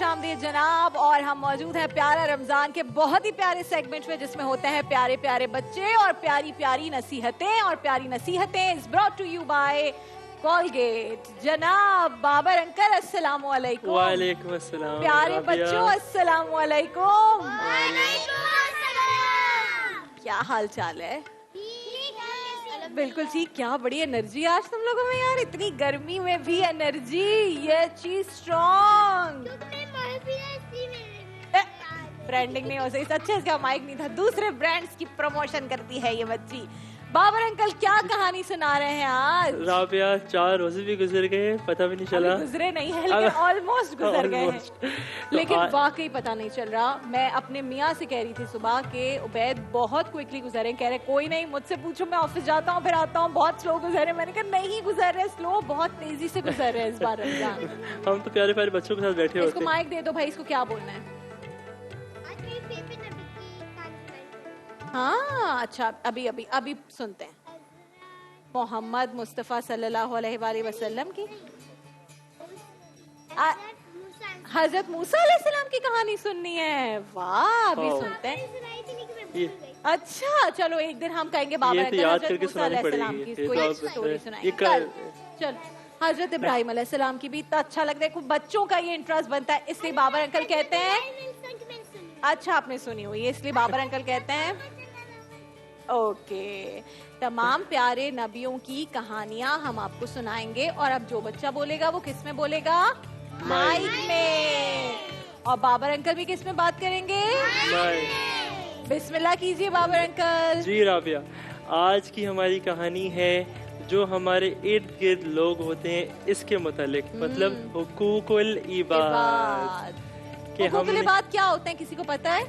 खुशामदीद जनाब। और हम मौजूद हैं प्यारा रमजान के बहुत ही प्यारे सेगमेंट में, जिसमें होते हैं प्यारे प्यारे बच्चे और प्यारी प्यारी नसीहतें। और प्यारी नसीहतें is brought to you by Colgate. जनाब बाबर अंकल अस्सलाम वालेकुम। वालेकुम अस्सलाम। प्यारे बच्चों अस्सलाम वालेकुम। क्या हाल चाल है? बिल्कुल ठीक। क्या बड़ी एनर्जी आज तुम लोगों में यार, इतनी गर्मी में भी एनर्जी, ये चीज स्ट्रॉन्ग। ब्रांडिंग नहीं हो सही, सच्चे इसका माइक नहीं था, दूसरे ब्रांड्स की प्रमोशन करती है ये बच्ची। बाबर अंकल क्या कहानी सुना रहे हैं आज? राबिया 4 रोजे भी गुजर गए, पता भी नहीं चला। गुजरे नहीं है लेकिन ऑलमोस्ट गुजर गए हैं। लेकिन वाकई पता नहीं चल रहा। मैं अपने मियाँ से कह रही थी सुबह के उबैद बहुत क्विकली गुजरे। कह रहे कोई नहीं, मुझसे पूछो, मैं ऑफिस जाता हूँ फिर आता हूँ, बहुत स्लो गुजरे। मैंने कहा नहीं गुजर रहे स्लो, बहुत तेजी से गुजर रहे इस बार रमजान। हम तो प्यारे प्यारे बच्चों के साथ बैठे होते। इसको माइक दे दो भाई, इसको क्या बोलना है? हाँ अच्छा, अभी अभी अभी सुनते हैं। मोहम्मद मुस्तफ़ा सल्लल्लाहु अलैहि वसल्लम की, हजरत मूसा अलैहिस्सलाम की कहानी सुननी है। वाह, अभी सुनते हैं। अच्छा चलो, एक दिन हम कहेंगे बाबर अंकल हजरत मूसा अलैहिस्सलाम की कोई स्टोरी सुनाएंगे। चल हजरत इब्राहिम अलैहिस्सलाम की भी तो अच्छा लगता है, बच्चों का ये इंटरेस्ट बनता है, इसलिए बाबर अंकल कहते हैं। अच्छा आपने सुनी हुई है, इसलिए बाबर अंकल कहते हैं ओके। तमाम प्यारे नबियों की कहानियां हम आपको सुनाएंगे। और अब जो बच्चा बोलेगा वो किस में बोलेगा? माइक में। और बाबर अंकल भी किस में बात करेंगे? बिस्मिल्लाह कीजिए बाबर अंकल। जी राबिया, आज की हमारी कहानी है जो हमारे इर्द गिर्द लोग होते हैं इसके मुतालिक, मतलब हुकूकुल इबाद। हुकूकुल इबाद क्या होते हैं, किसी को पता है?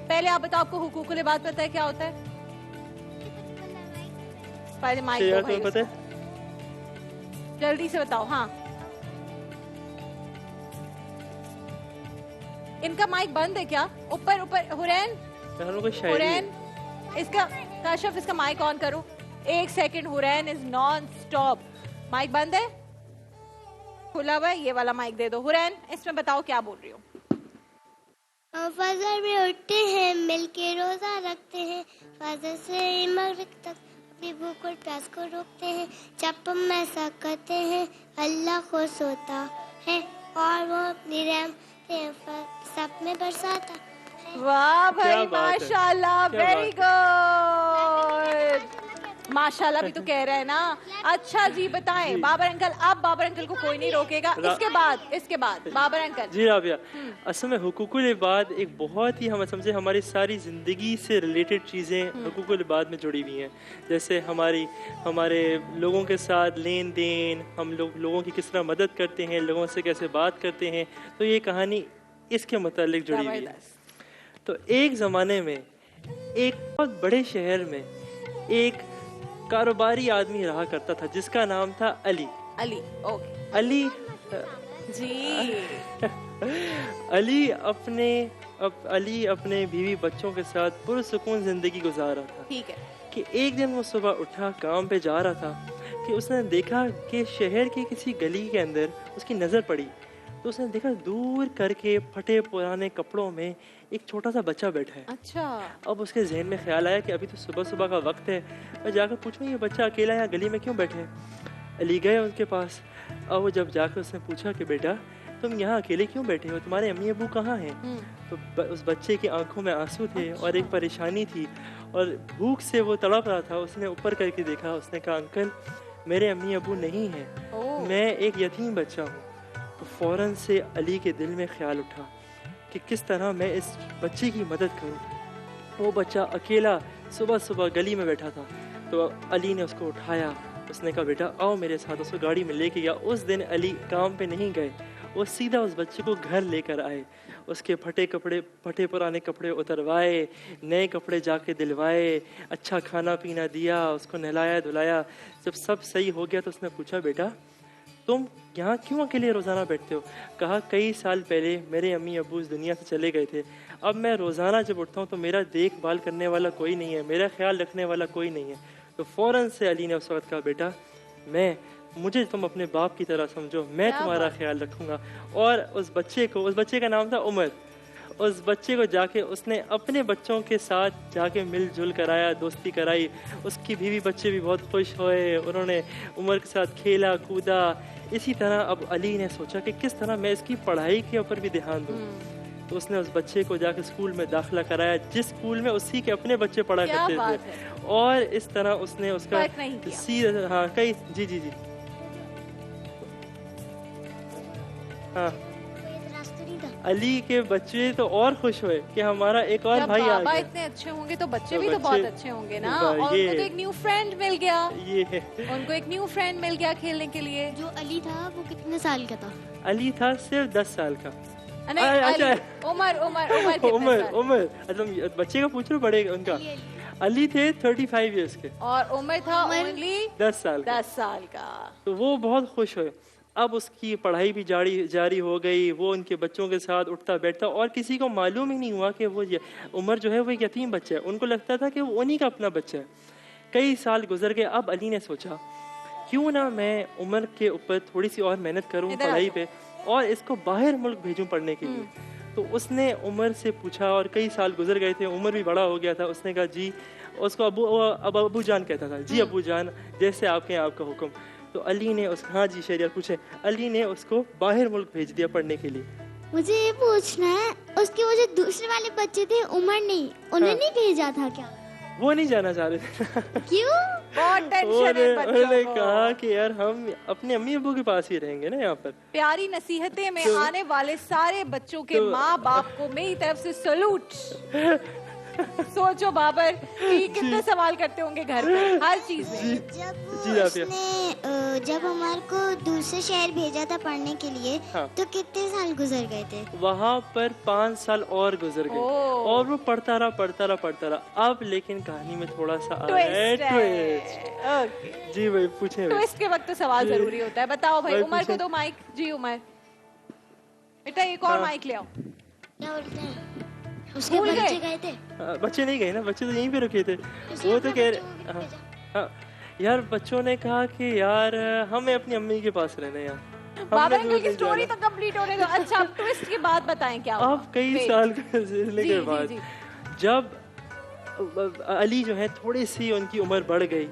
पहले आप बताओ, आपको हुकूकुल इबाद पता है क्या होता है? पहले माइक दो भाई, पता है? जल्दी से बताओ। हाँ इनका माइक बंद है क्या? ऊपर ऊपर हुरैन, हुरैन इसका काशफ, इसका माइक ऑन करो। 1 second Hurain is non stop. Mic बंद है, खुला हुआ है, ये वाला माइक दे दो। हुरैन इसमें बताओ क्या बोल रही हो? फजर में उठते हैं, मिलके रोजा रखते हैं, फजर से मगरिब तक अपनी भूख और प्यास को रोकते हैं। जब हम ऐसा करते हैं अल्लाह खुश होता है और वो अपनी रहमतें सब में बरसाता है। वाह भाई माशाल्लाह, वेरी गुड। माशाल्लाह भी तो कह रहे हैं ना। अच्छा जी बताएं बाबर अंकल। अब बाबर अंकल को कोई नहीं रोकेगा। इसके बाद बाबर अंकल। जी राबिया, असल में हुकूकुल इबाद एक बहुत ही, हम समझे हमारी सारी ज़िंदगी से रिलेटेड चीज़ें हुकूकुल इबाद में जुड़ी हुई हैं। जैसे हमारे लोगों के साथ लेन देन, हम लोगों की किस तरह मदद करते हैं, लोगों से कैसे बात करते हैं, तो ये कहानी इसके मुतालिक जुड़ी हुई है। तो एक ज़माने में एक बहुत बड़े शहर में एक कारोबारी आदमी रहा करता था जिसका नाम था अली। ओके। अली जी। अली अपने बीवी बच्चों के साथ पुरसुकून जिंदगी गुजार रहा था। ठीक है। कि एक दिन वो सुबह उठा, काम पे जा रहा था कि उसने देखा कि शहर के किसी गली के अंदर उसकी नज़र पड़ी। तो उसने देखा दूर करके फटे पुराने कपड़ों में एक छोटा सा बच्चा बैठा है। अच्छा। अब उसके जहन में ख्याल आया कि अभी तो सुबह सुबह का वक्त है, मैं जाकर पूछूं ये बच्चा अकेला यहाँ गली में क्यों बैठे है। अली गए उनके पास। और वो जब जाकर उसने पूछा कि बेटा तुम यहाँ अकेले क्यों बैठे हो, तुम्हारे अम्मी अबू कहाँ हैं? तो उस बच्चे की आंखों में आंसू थे और एक परेशानी थी और भूख से वो तड़प रहा था। उसने ऊपर करके देखा, उसने कहा अंकल मेरे अम्मी अबू नहीं हैं, मैं एक यतीम बच्चा हूँ। तो फ़ौरन से अली के दिल में ख्याल उठा कि किस तरह मैं इस बच्चे की मदद करूं। वो बच्चा अकेला सुबह सुबह गली में बैठा था। तो अली ने उसको उठाया, उसने कहा बेटा आओ मेरे साथ। उसको गाड़ी में लेके गया। उस दिन अली काम पे नहीं गए, वो सीधा उस बच्चे को घर लेकर आए। उसके फटे पुराने कपड़े उतरवाए, नए कपड़े जाके दिलवाए, अच्छा खाना पीना दिया, उसको नहलाया धुलाया। जब सब सही हो गया तो उसने पूछा बेटा तुम यहाँ क्यों अकेले रोज़ाना बैठते हो? कहा कई साल पहले मेरे अम्मी अब्बू इस दुनिया से चले गए थे। अब मैं रोज़ाना जब उठता हूँ तो मेरा देखभाल करने वाला कोई नहीं है, मेरा ख्याल रखने वाला कोई नहीं है। तो फ़ौरन से अली ने उस वक्त कहा बेटा मैं मुझे तुम अपने बाप की तरह समझो, मैं क्या तुम्हारा बात। ख्याल रखूंगा। और उस बच्चे का नाम था उमर। उस बच्चे को जाके उसने अपने बच्चों के साथ जाके मिलजुल कराया, दोस्ती कराई। उसकी बीवी बच्चे भी बहुत खुश हुए, उन्होंने उमर के साथ खेला कूदा। इसी तरह अब अली ने सोचा कि किस तरह मैं इसकी पढ़ाई के ऊपर भी ध्यान दूँ। तो उसने उस बच्चे को जाके स्कूल में दाखिला कराया, जिस स्कूल में उसी के अपने बच्चे पढ़ा क्या करते बात थे। और इस तरह उसने उसका फर्क नहीं किया। हाँ कई जी जी जी हाँ रास्ता नहीं था। अली के बच्चे तो और खुश हुए कि हमारा एक और जब भाई आ बाबा गया। इतने अच्छे होंगे तो बच्चे तो भी तो बच्चे- बहुत अच्छे होंगे ना। वाह, और ये- उनको तो एक न्यू फ्रेंड मिल गया, ये है। उनको एक न्यू फ्रेंड मिल गया खेलने के लिए। जो अली था वो कितने साल का था? अली था सिर्फ 10 साल का। नहीं, अच्छा। अली- उमर उमर उमर कितने उमर साल? उमर तुम बच्चे का पूछ रहे हो, बड़े उनका। अली थे 35 इयर्स के, और उमर था ओनली 10 साल का। 10 साल का। तो वो बहुत खुश हुए। अब उसकी पढ़ाई भी जारी हो गई, वो उनके बच्चों के साथ उठता बैठता, और किसी को मालूम ही नहीं हुआ कि वो उमर जो है वो एक यतीम बच्चा है। उनको लगता था कि वो उन्हीं का अपना बच्चा है। कई साल गुजर गए। अब अली ने सोचा क्यों ना मैं उमर के ऊपर थोड़ी सी और मेहनत करूं इधर आ पढ़ाई जाओ। पे, और इसको बाहर मुल्क भेजूं पढ़ने के लिए। तो उसने उमर से पूछा, और कई साल गुजर गए थे, उमर भी बड़ा हो गया था। उसने कहा जी, उसको अबू जान कहता था, जी अबू जान, जैसे आपके आपका हुक्म। तो अली ने हाँ जी शरियत पूछे। अली ने उसको बाहर मुल्क भेज दिया पढ़ने के लिए। मुझे ये पूछना है, उसके वो जो दूसरे वाले बच्चे थे उमर नहीं, उन्हें हाँ। नहीं भेजा था क्या? वो नहीं जाना चाह रहे थे। क्यों? बहुत टेंशन है बच्चों उन्होंने को। कहा कि यार हम अपने अम्मी अबू के पास ही रहेंगे ना यहाँ पर। प्यारी नसीहतें में तो- आने वाले सारे बच्चों के तो- माँ बाप को मेरी तरफ से सलूट। सोचो बाबर कि कितने सवाल करते होंगे घर पे हर चीज में। जब जी, आप उसने जब हमारे को दूसरे शहर भेजा था पढ़ने के लिए, हाँ। तो कितने साल गुजर गए थे? वहाँ पर 5 साल और गुजर गए, ओह। और वो पढ़ता रहा। अब लेकिन कहानी में थोड़ा सा आ रहा है ट्विस्ट। ट्विस्ट जी भाई पूछे भाई। ट्विस्ट के वक्त तो सवाल जी। जरूरी होता है। बताओ भाई, भाई उमर को पूछो। दो माइक। जी उमर, बेटा एक और हाँ। माइक ले आओ। क्या बोलते हैं? उसके भूल बच्चे गए? गए थे? हाँ, बच्चे नहीं गए ना, बच्चे तो यहीं पे रुके थे। वो तो कह रहे हाँ, हाँ, यार बच्चों ने कहा कि यार हमें अपनी अम्मी के पास रहना है यार, बाबा हमने अंकल दूर की नहीं स्टोरी जाना। तो कंप्लीट होने दो। अच्छा, अब ट्विस्ट की बात बताएं क्या हुआ? अब कई Wait. साल गुजरने जी, के जी, बाद जी। जब अली जो है थोड़ी सी उनकी उम्र बढ़ गई,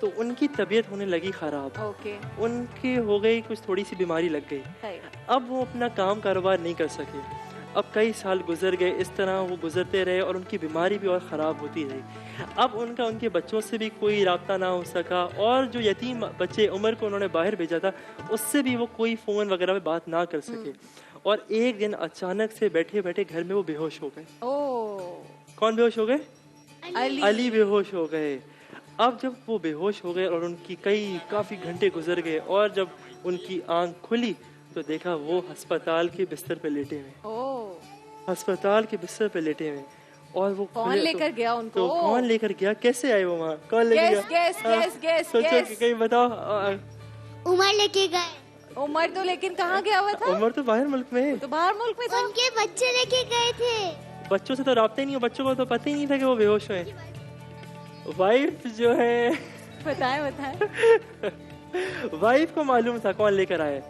तो उनकी तबीयत होने लगी खराब। ओके, उनकी हो गई कुछ थोड़ी सी बीमारी लग गई। सही। अब वो अपना काम कारोबार नहीं कर सके। अब कई साल गुजर गए, इस तरह वो गुजरते रहे, और उनकी बीमारी भी और ख़राब होती रही। अब उनका उनके बच्चों से भी कोई राब्ता ना हो सका, और जो यतीम बच्चे उमर को उन्होंने बाहर भेजा था, उससे भी वो कोई फ़ोन वगैरह पे बात ना कर सके। और एक दिन अचानक से बैठे बैठे घर में वो बेहोश हो गए। ओह, कौन बेहोश हो गए? अली। अली बेहोश हो गए। अब जब वो बेहोश हो गए और उनकी काफ़ी घंटे गुजर गए, और जब उनकी आंख खुली तो देखा वो अस्पताल के बिस्तर पे लेटे हुए। ओह, अस्पताल के बिस्तर पे लेटे हुए, और वो कौन खुले लेकर गया उनको? तो कौन लेकर गया, कैसे आए वो वहाँ, कौन लेकर Guess, गया? guess, हाँ, guess, guess, सोचो guess. कि कहीं बताओ। उमर लेके गए। उमर तो लेकिन कहाँ गया हुआ था? उमर तो बाहर मुल्क में है। तो बाहर मुल्क में था। उनके बच्चे लेके गए थे। बच्चों से तो राब्ता ही नहीं हो, बच्चों को तो पता ही नहीं था कि वो बेहोश हुए। वाइफ जो है बताएं बताएं। वाइफ को मालूम था कौन लेकर आए,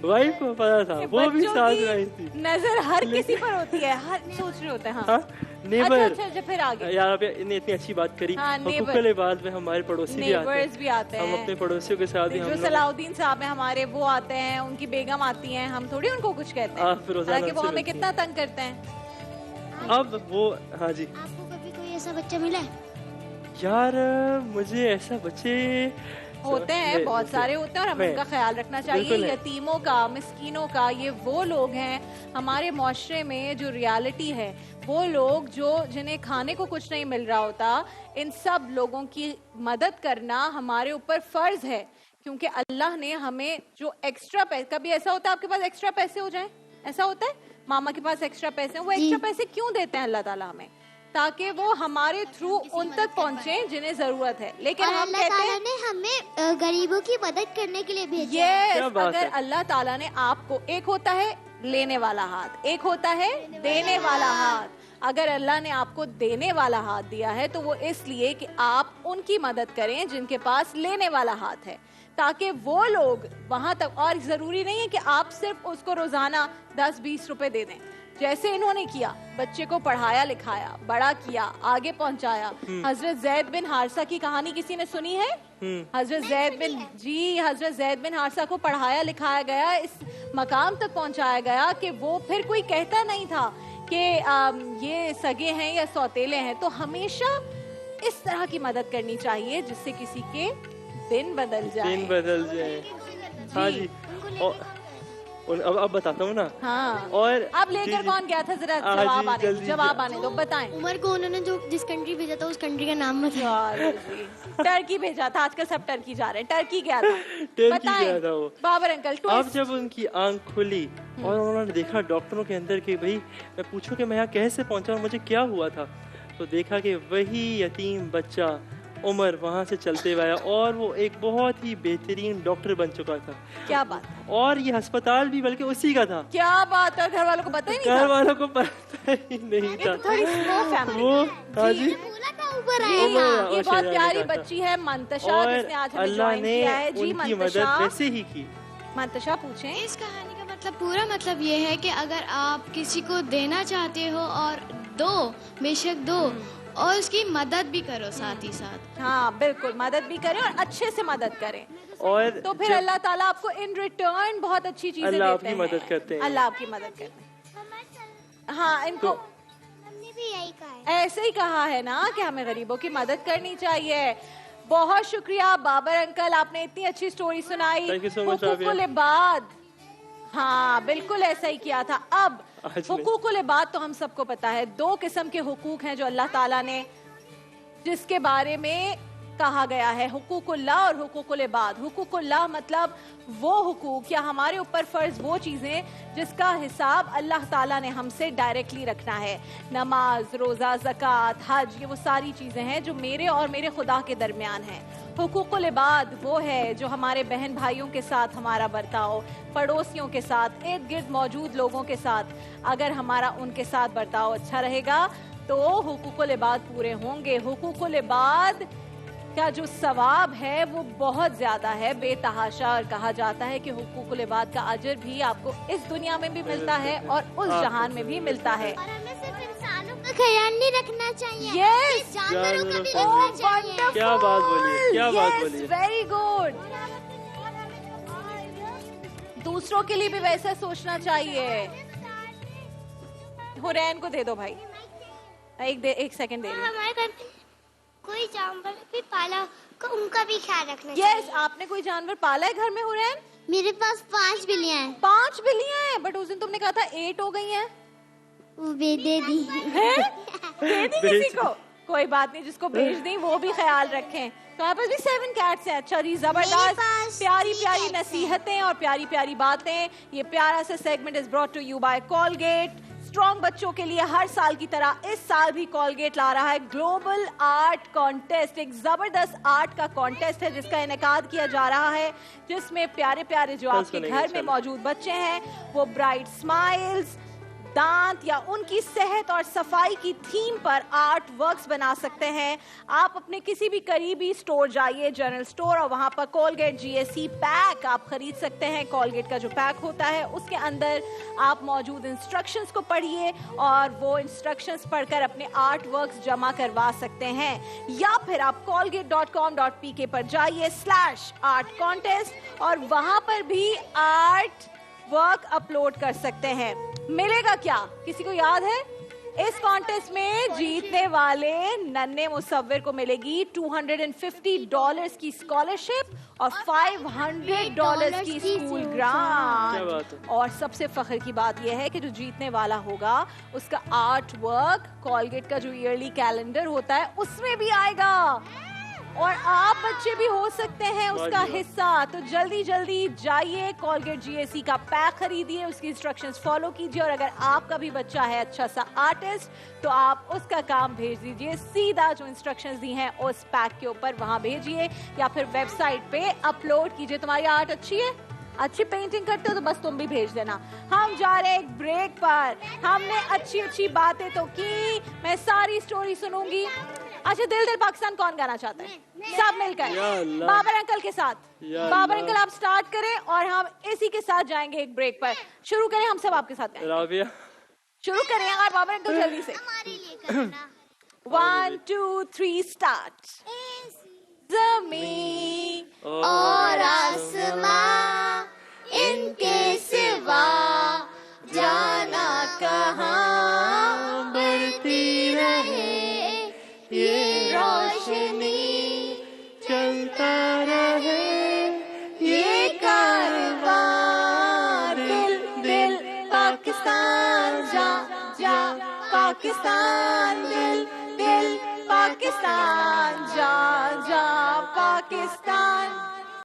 वाइफ को पता था, वो भी बच्चों साथ की में आई थी। नजर हर किसी पर होती है, हर सोच रहे होते हैं। हाँ, हाँ, अच्छा नेबर। अच्छा अच्छा, फिर आगे यार आप इतनी अच्छी बात करी। हाँ, हुकूकुल इबाद में हमारे पड़ोसी भी आते नेबर्स भी आते हैं, हम हैं। अपने पड़ोसियों के साथ भी हम जो लोग सलाउद्दीन साहब हैं हमारे, वो आते हैं, उनकी बेगम आती हैं, हम थोड़ी उनको कुछ कहते हैं। फिर रोजाना हालांकि वो उनसे हमें मिलती कितना तंग करते हैं। अब वो हाँ जी आपको कभी कोई ऐसा बच्चा मिला है? यार मुझे ऐसा बच्चे होते हैं, मैं- बहुत सारे होते हैं, और हमें मैं- उनका ख्याल रखना चाहिए। बिल्कुल है। यतीमों का, मिस्कीनों का, ये वो लोग हैं हमारे माशरे में जो रियलिटी है, वो लोग जो जिन्हें खाने को कुछ नहीं मिल रहा होता, इन सब लोगों की मदद करना हमारे ऊपर फर्ज है। क्योंकि अल्लाह ने हमें जो एक्स्ट्रा पैसे, कभी ऐसा होता है आपके पास एक्स्ट्रा पैसे हो जाए, ऐसा होता है मामा के पास एक्स्ट्रा पैसे हैं, वो एक्स्ट्रा पैसे क्यों देते हैं अल्लाह ताला हमें? ताकि वो हमारे थ्रू उन तक पहुंचे जिन्हें जरूरत है। लेकिन और हम अल्लाह कहते ताला हैं ने हमें गरीबों की मदद करने के लिए भेजा है। क्या यस, बात अगर है। अल्लाह ताला ने आपको, एक होता है लेने वाला हाथ, एक होता है देने वाला हाथ। अगर अल्लाह ने आपको देने वाला हाथ दिया है तो वो इसलिए कि आप उनकी मदद करें जिनके पास लेने वाला हाथ है। ताकि वो लोग वहां तक, और जरूरी नहीं है कि आप सिर्फ उसको रोजाना 10-20 रुपए दे दें, जैसे इन्होंने किया, बच्चे को पढ़ाया लिखाया, बड़ा किया, आगे पहुंचाया। हजरत जैद बिन हारिसा की कहानी किसी ने सुनी है? हजरत जैद बिन हारिसा को पढ़ाया लिखाया गया, इस मकाम तक पहुंचाया गया कि वो फिर कोई कहता नहीं था कि ये सगे हैं या सौतेले हैं। तो हमेशा इस तरह की मदद करनी चाहिए जिससे किसी के दिन बदल जाए। हाँ जी। अब बताता हूँ ना। हाँ। और अब लेकर कौन गया था, जरा जवाब आने दो, बताएं। उमर को उन्होंने जिस कंट्री भेजा था उस कंट्री का नाम बताओ। टर्की भेजा था, आजकल सब टर्की जा रहे हैं। टर्की गया था, गया था वो। बाबर अंकल। अब जब उनकी आंख खुली और उन्होंने देखा डॉक्टरों के अंदर कि भाई मैं पूछूं कि मैं यहाँ कैसे पहुंचा और मुझे क्या हुआ था, तो देखा कि वही यतीम बच्चा उमर वहाँ से चलते हुए आया और वो एक बहुत ही बेहतरीन डॉक्टर बन चुका था। क्या बात। और ये अस्पताल भी बल्कि उसी का था। क्या बात है, घर वालों को पता ही नहीं था। घर वालों को पता ही नहीं था। थोड़ी स्लो फैमिली। वो हाँ जी, ये बहुत प्यारी बच्ची है मंतशा, जिसने आज हमें ज्वाइन किया है। जी उनकी मदद वैसे ही की। मंतशा पूछें। इस कहानी का मतलब, पूरा मतलब ये है कि अगर आप किसी को देना चाहते हो और दो, बेशक दो, और उसकी मदद भी करो साथ ही साथ। हाँ बिल्कुल, मदद भी करें और अच्छे से मदद करें, और तो फिर अल्लाह ताला आपको इन रिटर्न बहुत अच्छी चीजें देते हैं। अल्लाह आपकी मदद करते हैं। अल्लाह आपकी मदद करते हैं। हाँ, इनको हमने भी यही कहा है। ऐसे ही कहा है ना कि हमें गरीबों की मदद करनी चाहिए। बहुत शुक्रिया बाबर अंकल, आपने इतनी अच्छी स्टोरी सुनाई। Thank you so much, हुकूकुल इबाद, हाँ बिल्कुल ऐसा ही किया था। अब हुकूकुल इबाद तो हम सबको पता है, 2 किस्म के हुकूक हैं जो अल्लाह ताला ने, जिसके बारे में कहा गया है, हुकूकुल्लाह और हुकूकुल इबाद। हुकूकुल्लाह मतलब वो हुकूक या हमारे ऊपर फर्ज वो चीजें जिसका हिसाब अल्लाह ताला ने हमसे डायरेक्टली रखना है। नमाज, रोजा, ज़कात, हज, ये वो सारी चीजें हैं जो मेरे और मेरे खुदा के दरमियान हैं। हुकूकुल इबाद वो है जो हमारे बहन भाइयों के साथ हमारा बर्ताव, पड़ोसियों के साथ, इर्द गिर्द मौजूद लोगों के साथ, अगर हमारा उनके साथ बर्ताव अच्छा रहेगा तो हुकूकुल इबाद पूरे होंगे। हुकूकुल इबाद का जो सवाब है वो बहुत ज्यादा है, बेतहाशा, और कहा जाता है कि हुकूकुल इबाद का अजर भी आपको इस दुनिया में भी मिलता है और उस जहान में भी मिलता है। और हमें सिर्फ इंसानों का ख्याल नहीं रखना चाहिए, Yes! जानवरों का भी रखना चाहिए। क्या बात बोली, क्या बात बोली। Very good. दूसरों के लिए भी वैसा सोचना चाहिए। हुरैन को दे दो भाई, एक सेकंड दे दो। हमारे घर कोई जानवर भी पाला को उनका भी ख्याल रखना यस, चाहिए। आपने कोई जानवर पाला है घर में हुरैन? मेरे पास 5 बिल्लियाँ हैं। 5 बिल्लियां हैं, बट उस दिन तुमने कहा था 8 हो गई हैं। वो दे दी दे दी किसी को, कोई बात नहीं, जिसको भेज दी वो भी ख्याल रखें। तो यहाँ पर भी 7 कैट्स हैं। अच्छा जी, जबरदस्त, प्यारी प्यारी नसीहतें और प्यारी प्यारी बातें। ये प्यारा सा segment is brought to you by Colgate. Strong बच्चों के लिए हर साल की तरह इस साल भी कॉलगेट ला रहा है ग्लोबल आर्ट कॉन्टेस्ट। एक जबरदस्त आर्ट का कॉन्टेस्ट है जिसका इनेकाद किया जा रहा है, जिसमें प्यारे प्यारे जो आपके घर में मौजूद बच्चे हैं वो ब्राइट स्माइल्स, दांत या उनकी सेहत और सफाई की थीम पर आर्ट वर्क्स बना सकते हैं। आप अपने किसी भी करीबी स्टोर जाइए, जनरल स्टोर, और वहां पर कोलगेट GSC पैक आप खरीद सकते हैं। कोलगेट का जो पैक होता है उसके अंदर आप मौजूद इंस्ट्रक्शंस को पढ़िए और वो इंस्ट्रक्शंस पढ़कर अपने आर्ट वर्क्स जमा करवा सकते हैं। या फिर आप colgate.com.pk पर जाइए /art contest और वहां पर भी आर्ट वर्क अपलोड कर सकते हैं। मिलेगा क्या, किसी को याद है? इस कॉन्टेस्ट में जीतने वाले नन्हे मुसव्विर को मिलेगी $250 की स्कॉलरशिप और $500 की स्कूल ग्रांट। और सबसे फख्र की बात यह है कि जो जीतने वाला होगा उसका आर्ट वर्क कॉलगेट का जो ईयरली कैलेंडर होता है उसमें भी आएगा और आप बच्चे भी हो सकते हैं उसका हिस्सा। तो जल्दी जल्दी जाइए, कॉलगेट GSC का पैक खरीदिए, उसकी इंस्ट्रक्शंस फॉलो कीजिए और अगर आपका भी बच्चा है अच्छा सा आर्टिस्ट तो आप उसका काम भेज दीजिए सीधा जो इंस्ट्रक्शंस दी हैं उस पैक के ऊपर, वहां भेजिए या फिर वेबसाइट पे अपलोड कीजिए। तुम्हारी आर्ट अच्छी है, अच्छी पेंटिंग करते हो तो बस तुम भी भेज देना। हम जा रहे हैं एक ब्रेक पर। हमने अच्छी अच्छी बातें तो की, मैं सारी स्टोरी सुनूंगी अच्छा, दिल दिल पाकिस्तान कौन गाना चाहता है? सब मिलकर या अल्लाह। बाबर अंकल के साथ। या बाबर अल्लाह। अंकल आप स्टार्ट करें और हम इसी के साथ जाएंगे एक ब्रेक पर। शुरू करें, हम सब आपके साथ गाएंगे। राबिया शुरू करें यार बाबर अंकल जल्दी से। हमारे लिए करना 1 2 3 स्टार्ट। जमीन और आसमां इनके सिवा जाना कहाँ, बढ़ती रहे ये रोशनी, चलता रहे ये कारवां, दिल दिल पाकिस्तान जा जा, पाकिस्तान दिल दिल पाकिस्तान जा जा, पाकिस्तान